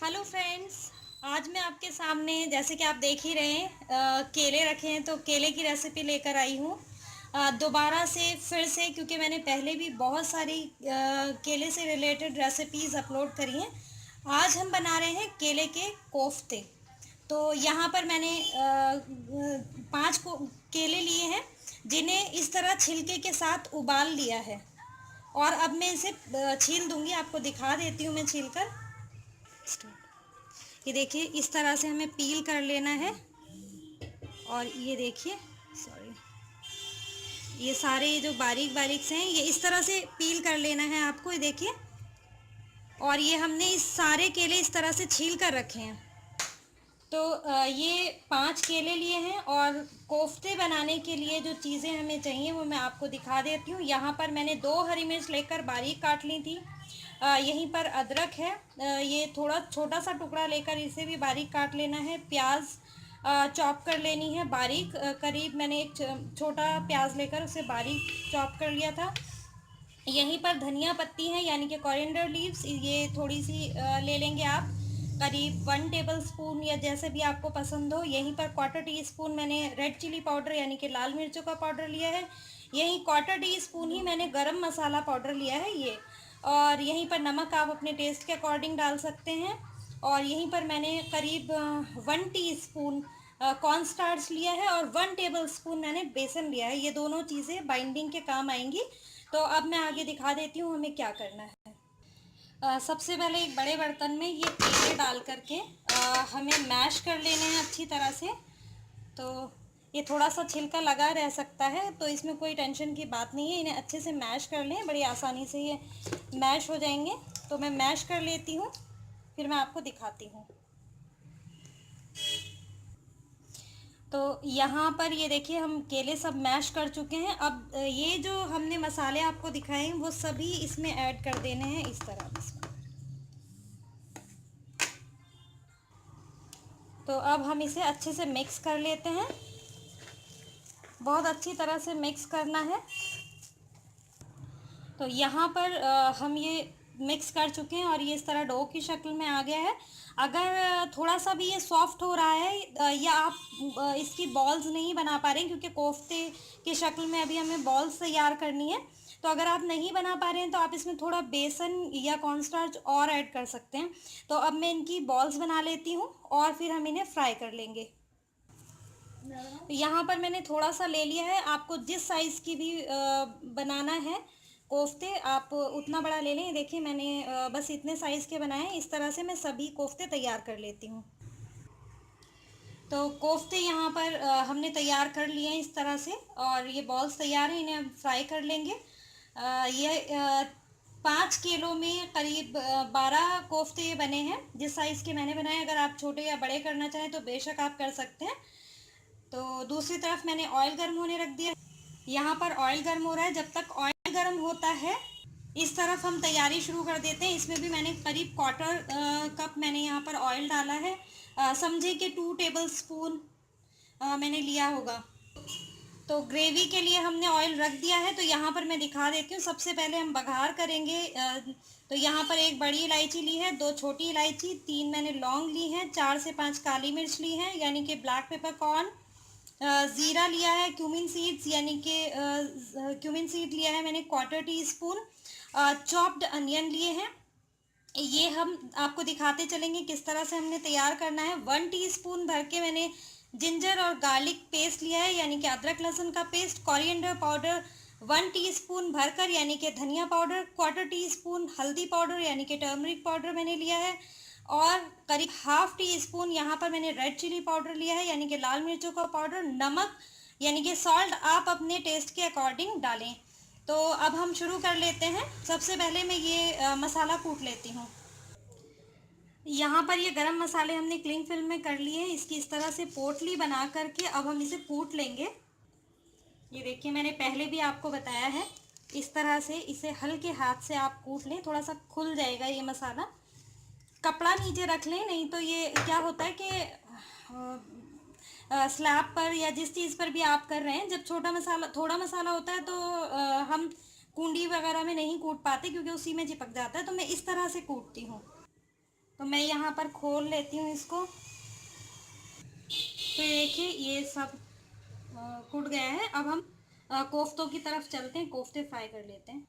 Hello friends. आज मैं आपके सामने जैसे कि आप देख ही रहे हैं केले रखे हैं, तो केले की रेसिपी लेकर आई हूँ दोबारा से फिर से, क्योंकि मैंने पहले भी बहुत सारी केले से रिलेटेड रेसिपीज़ अपलोड करी हैं। आज हम बना रहे हैं केले के कोफ्ते। तो यहाँ पर मैंने 5 को केले लिए हैं, जिन्हें इस तरह छिलके के साथ उबाल लिया है। और अब मैं इसे छील दूंगी, आपको दिखा देती हूँ मैं छील कर। ये देखिए, इस तरह से हमें पील कर लेना है। और ये देखिए, सॉरी, ये सारे जो बारीक बारीक से हैं, ये इस तरह से पील कर लेना है आपको। ये देखिए, और ये हमने इस सारे केले इस तरह से छील कर रखे हैं। तो ये 5 केले लिए हैं, और कोफ्ते बनाने के लिए जो चीज़ें हमें चाहिए वो मैं आपको दिखा देती हूँ। यहाँ पर मैंने 2 हरी मिर्च लेकर बारीक काट ली थी। यहीं पर अदरक है, ये थोड़ा छोटा सा टुकड़ा लेकर इसे भी बारीक काट लेना है। प्याज चॉप कर लेनी है बारीक, करीब मैंने एक छोटा प्याज लेकर उसे बारीक चॉप कर लिया था। यहीं पर धनिया पत्ती है, यानी कि कोरिएंडर लीव्स, ये थोड़ी सी ले लेंगे आप, करीब 1 टेबल स्पून या जैसे भी आपको पसंद हो। यहीं पर 1/4 टी स्पून मैंने रेड चिली पाउडर यानी कि लाल मिर्चों का पाउडर लिया है। यहीं 1/4 टी स्पून ही मैंने गरम मसाला पाउडर लिया है ये। और यहीं पर नमक आप अपने टेस्ट के अकॉर्डिंग डाल सकते हैं। और यहीं पर मैंने करीब 1 टी स्पून कॉर्न स्टार्च लिया है, और 1 टेबल स्पून मैंने बेसन लिया है। ये दोनों चीज़ें बाइंडिंग के काम आएंगी। तो अब मैं आगे दिखा देती हूँ हमें क्या करना है। सबसे पहले एक बड़े बर्तन में ये केले डाल करके हमें मैश कर लेने हैं अच्छी तरह से। तो ये थोड़ा सा छिलका लगा रह सकता है, तो इसमें कोई टेंशन की बात नहीं है। इन्हें अच्छे से मैश कर लें, बड़ी आसानी से ये मैश हो जाएंगे। तो मैं मैश कर लेती हूँ, फिर मैं आपको दिखाती हूँ। तो यहाँ पर ये देखिए, हम केले सब मैश कर चुके हैं। अब ये जो हमने मसाले आपको दिखाए हैं वो सभी इसमें ऐड कर देने हैं इस तरह से। तो अब हम इसे अच्छे से मिक्स कर लेते हैं, बहुत अच्छी तरह से मिक्स करना है। तो यहाँ पर हम ये मिक्स कर चुके हैं, और ये इस तरह डो की शक्ल में आ गया है। अगर थोड़ा सा भी ये सॉफ्ट हो रहा है, या आप इसकी बॉल्स नहीं बना पा रहे हैं, क्योंकि कोफ्ते की शक्ल में अभी हमें बॉल्स तैयार करनी है, तो अगर आप नहीं बना पा रहे हैं तो आप इसमें थोड़ा बेसन या कॉर्नस्टार्च और ऐड कर सकते हैं। तो अब मैं इनकी बॉल्स बना लेती हूँ, और फिर हम इन्हें फ्राई कर लेंगे। यहाँ पर मैंने थोड़ा सा ले लिया है। आपको जिस साइज़ की भी बनाना है कोफ्ते, आप उतना बड़ा ले लें। देखिए, मैंने बस इतने साइज़ के बनाए हैं। इस तरह से मैं सभी कोफ्ते तैयार कर लेती हूँ। तो कोफ्ते यहाँ पर हमने तैयार कर लिए हैं इस तरह से, और ये बॉल्स तैयार हैं, इन्हें हम फ्राई कर लेंगे। ये 5 किलो में करीब 12 कोफ्ते ये बने हैं, जिस साइज़ के मैंने बनाए। अगर आप छोटे या बड़े करना चाहें तो बेशक आप कर सकते हैं। तो दूसरी तरफ मैंने ऑयल गर्म होने रख दिया। यहाँ पर ऑयल गर्म हो रहा है। जब तक ऑयल गर्म होता है, इस तरफ हम तैयारी शुरू कर देते हैं। इसमें भी मैंने करीब 1/4 कप मैंने यहाँ पर ऑयल डाला है। समझे कि 2 टेबल स्पून मैंने लिया होगा। तो ग्रेवी के लिए हमने ऑयल रख दिया है। तो यहाँ पर मैं दिखा देती हूँ। सबसे पहले हम बघार करेंगे। तो यहाँ पर एक बड़ी इलायची ली है, 2 छोटी इलायची, 3 मैंने लौंग ली हैं, 4 से 5 काली मिर्च ली हैं यानी कि ब्लैक पेपर कॉर्न, ज़ीरा लिया है, क्यूमिन सीड्स यानी कि क्यूमिन सीड लिया है मैंने 1/4 टी स्पून, चॉप्ड अनियन लिए हैं। ये हम आपको दिखाते चलेंगे किस तरह से हमने तैयार करना है। 1 टीस्पून भर के मैंने जिंजर और गार्लिक पेस्ट लिया है, यानी कि अदरक लहसुन का पेस्ट। कोरिएंडर पाउडर 1 टीस्पून भरकर, यानी कि धनिया पाउडर। 1/4 टीस्पून हल्दी पाउडर यानी कि टर्मरिक पाउडर मैंने लिया है। और करीब ½ टी स्पून यहाँ पर मैंने रेड चिली पाउडर लिया है, यानी कि लाल मिर्चों का पाउडर। नमक यानी कि सॉल्ट आप अपने टेस्ट के अकॉर्डिंग डालें। तो अब हम शुरू कर लेते हैं। सबसे पहले मैं ये मसाला कूट लेती हूँ। यहाँ पर ये गरम मसाले हमने क्लिंग फिल्म में कर लिए हैं। इसकी इस तरह से पोटली बना करके अब हम इसे कूट लेंगे। ये देखिए, मैंने पहले भी आपको बताया है, इस तरह से इसे हल्के हाथ से आप कूट लें, थोड़ा सा खुल जाएगा ये मसाला। कपड़ा नीचे रख लें, नहीं तो ये क्या होता है कि स्लैब पर या जिस चीज़ पर भी आप कर रहे हैं, जब थोड़ा मसाला होता है तो हम कुंडी वगैरह में नहीं कूट पाते, क्योंकि उसी में चिपक जाता है। तो मैं इस तरह से कूटती हूँ। तो मैं यहाँ पर खोल लेती हूँ इसको। तो देखिए ये सब कुट गया है। अब हम कोफ्तों की तरफ चलते हैं, कोफ्ते फ्राई कर लेते हैं।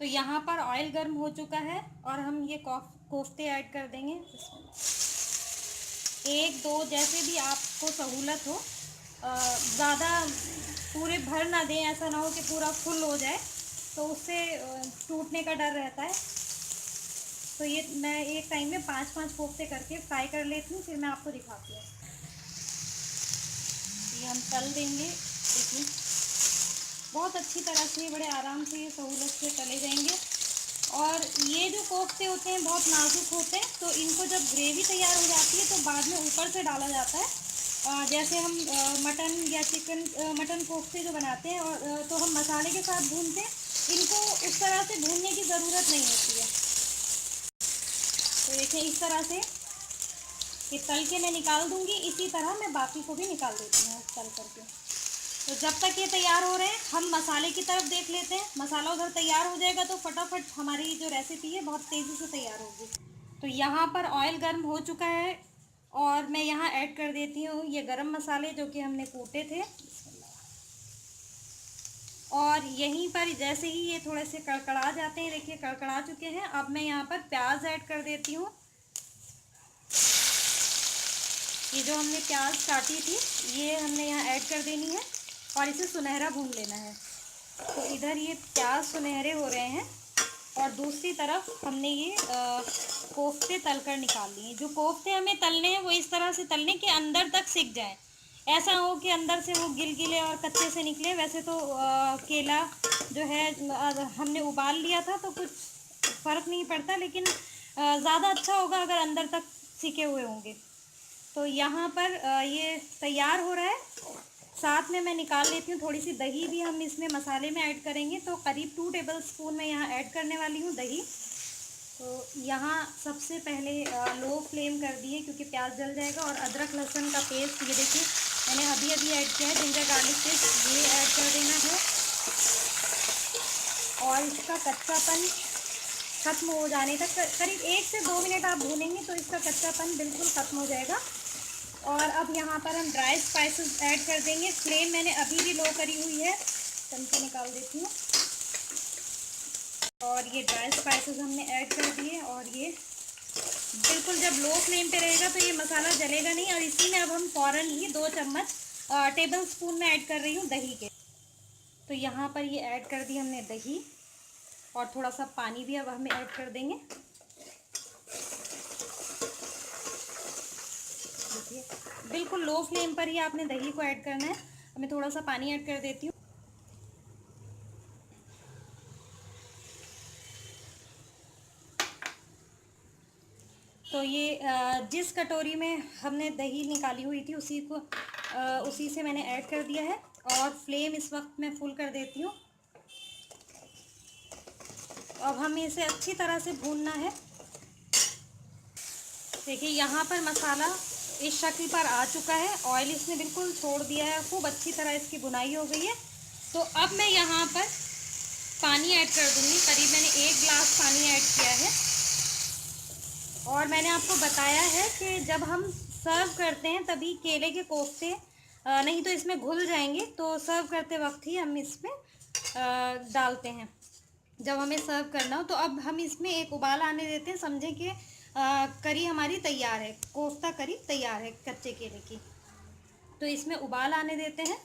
तो यहाँ पर ऑयल गर्म हो चुका है और हम ये कोफ्ते ऐड कर देंगे। एक दो जैसे भी आपको सहूलत हो, ज़्यादा पूरे भर ना दें, ऐसा ना हो कि पूरा फुल हो जाए, तो उससे टूटने का डर रहता है। तो ये मैं एक टाइम में 5-5 कोफ्ते करके फ्राई कर लेती हूँ, फिर मैं आपको दिखाती हूँ। ये हम तल देंगे। देखिए बहुत अच्छी तरह से, बड़े आराम से, ये सहूलत से तले जाएंगे। और ये जो कोफ्ते होते हैं बहुत नाजुक होते हैं, तो इनको जब ग्रेवी तैयार हो जाती है तो बाद में ऊपर से डाला जाता है। जैसे हम मटन या चिकन, मटन कोफ्ते जो बनाते हैं, और तो हम मसाले के साथ भूनते हैं, इनको उस तरह से भूनने की ज़रूरत नहीं होती है। तो देखिए इस तरह से ये तल के मैं निकाल दूंगी। इसी तरह मैं बाकी को भी निकाल देती हूँ तल करके। तो जब तक ये तैयार हो रहे हैं, हम मसाले की तरफ देख लेते हैं। मसाला उधर तैयार हो जाएगा तो फटाफट हमारी जो रेसिपी है बहुत तेज़ी से तैयार होगी। तो यहाँ पर ऑयल गर्म हो चुका है और मैं यहाँ ऐड कर देती हूँ ये गरम मसाले जो कि हमने कूटे थे। और यहीं पर जैसे ही ये थोड़े से कड़कड़ा जाते हैं, देखिए कड़कड़ा चुके हैं, अब मैं यहाँ पर प्याज ऐड कर देती हूँ। ये जो हमने प्याज काटी थी ये हमने यहाँ ऐड कर देनी है और इसे सुनहरा भून लेना है। तो इधर ये प्याज सुनहरे हो रहे हैं और दूसरी तरफ हमने ये कोफ्ते तल कर निकाल लिए। जो कोफ्ते हमें तलने हैं वो इस तरह से तलने के अंदर तक सिक जाएं, ऐसा हो कि अंदर से वो गिलगिले और कच्चे से निकले। वैसे तो केला जो है हमने उबाल लिया था तो कुछ फ़र्क नहीं पड़ता, लेकिन ज़्यादा अच्छा होगा अगर अंदर तक सिके हुए होंगे। तो यहाँ पर ये तैयार हो रहा है। साथ में मैं निकाल लेती हूँ थोड़ी सी दही भी हम इसमें मसाले में ऐड करेंगे। तो करीब 2 टेबलस्पून मैं यहाँ ऐड करने वाली हूँ दही। तो यहाँ सबसे पहले लो फ्लेम कर दिए क्योंकि प्याज जल जाएगा। और अदरक लहसुन का पेस्ट ये देखिए मैंने अभी अभी ऐड किया है, जिंजर गार्लिक पेस्ट, ये ऐड कर देना है। और इसका कच्चापन ख़त्म हो जाने तक करीब 1 से 2 मिनट आप भूनेंगे तो इसका कच्चापन बिल्कुल ख़त्म हो जाएगा। और अब यहाँ पर हम ड्राई स्पाइसेस ऐड कर देंगे। फ्लेम मैंने अभी भी लो करी हुई है, चमचा निकाल देती हूँ। और ये ड्राई स्पाइसेस हमने ऐड कर दिए और ये बिल्कुल जब लो फ्लेम पे रहेगा तो ये मसाला जलेगा नहीं। और इसी में अब हम फ़ौरन ही 2 चम्मच टेबल स्पून में ऐड कर रही हूँ दही के। तो यहाँ पर ये ऐड कर दी हमने दही और थोड़ा सा पानी भी अब हमें ऐड कर देंगे। देखिए बिल्कुल लो फ्लेम पर ही आपने दही को ऐड करना है। मैं थोड़ा सा पानी ऐड कर देती हूँ। तो ये जिस कटोरी में हमने दही निकाली हुई थी उसी से मैंने ऐड कर दिया है। और फ्लेम इस वक्त मैं फुल कर देती हूँ। अब हमें इसे अच्छी तरह से भूनना है। देखिए यहाँ पर मसाला इस शक्ल पर आ चुका है, ऑयल इसने बिल्कुल छोड़ दिया है, खूब अच्छी तरह इसकी भुनाई हो गई है। तो अब मैं यहाँ पर पानी ऐड कर दूँगी। करीब मैंने 1 गिलास पानी ऐड किया है। और मैंने आपको बताया है कि जब हम सर्व करते हैं तभी केले के कोफ्ते, नहीं तो इसमें घुल जाएंगे। तो सर्व करते वक्त ही हम इसमें डालते हैं जब हमें सर्व करना हो। तो अब हम इसमें एक उबाल आने देते हैं। समझें कि करी हमारी तैयार है, कोफ्ता करी तैयार है कच्चे केले की। तो इसमें उबाल आने देते हैं।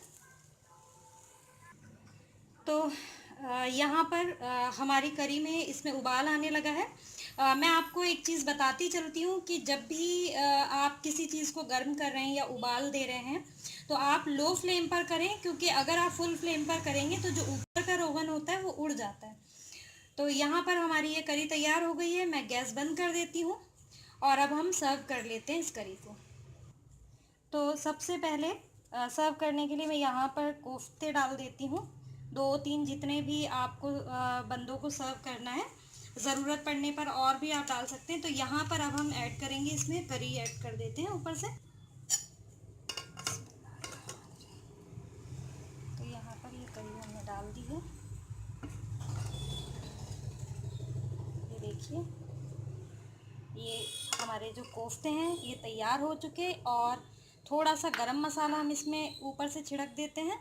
तो यहाँ पर हमारी करी में इसमें उबाल आने लगा है। मैं आपको एक चीज़ बताती चलती हूँ कि जब भी आप किसी चीज़ को गर्म कर रहे हैं या उबाल दे रहे हैं तो आप लो फ्लेम पर करें, क्योंकि अगर आप फुल फ्लेम पर करेंगे तो जो ऊपर का रोगन होता है वो उड़ जाता है। तो यहाँ पर हमारी ये करी तैयार हो गई है। मैं गैस बंद कर देती हूँ और अब हम सर्व कर लेते हैं इस करी को। तो सबसे पहले सर्व करने के लिए मैं यहाँ पर कोफ्ते डाल देती हूँ। 2-3 जितने भी आपको बंदों को सर्व करना है, ज़रूरत पड़ने पर और भी आप डाल सकते हैं। तो यहाँ पर अब हम ऐड करेंगे, इसमें करी ऐड कर देते हैं ऊपर से। तो यहाँ पर ये करी हमने डाल दी है। ये देखिए ये हमारे जो कोफ्ते हैं ये तैयार हो चुके, और थोड़ा सा गरम मसाला हम इसमें ऊपर से छिड़क देते हैं।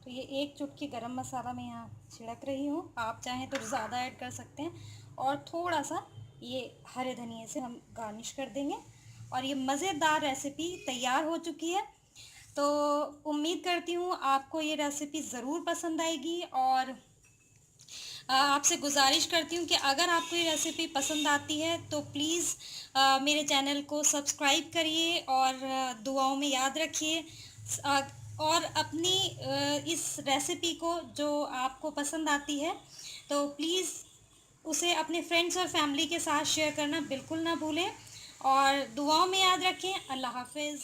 तो ये 1 चुटकी गरम मसाला मैं यहाँ छिड़क रही हूँ, आप चाहें तो ज़्यादा ऐड कर सकते हैं। और थोड़ा सा ये हरे धनिए से हम गार्निश कर देंगे, और ये मज़ेदार रेसिपी तैयार हो चुकी है। तो उम्मीद करती हूँ आपको ये रेसिपी ज़रूर पसंद आएगी, और आपसे गुजारिश करती हूँ कि अगर आपको ये रेसिपी पसंद आती है तो प्लीज़ मेरे चैनल को सब्सक्राइब करिए, और दुआओं में याद रखिए। और अपनी इस रेसिपी को जो आपको पसंद आती है तो प्लीज़ उसे अपने फ्रेंड्स और फैमिली के साथ शेयर करना बिल्कुल ना भूलें, और दुआओं में याद रखें। अल्लाह हाफ़िज़।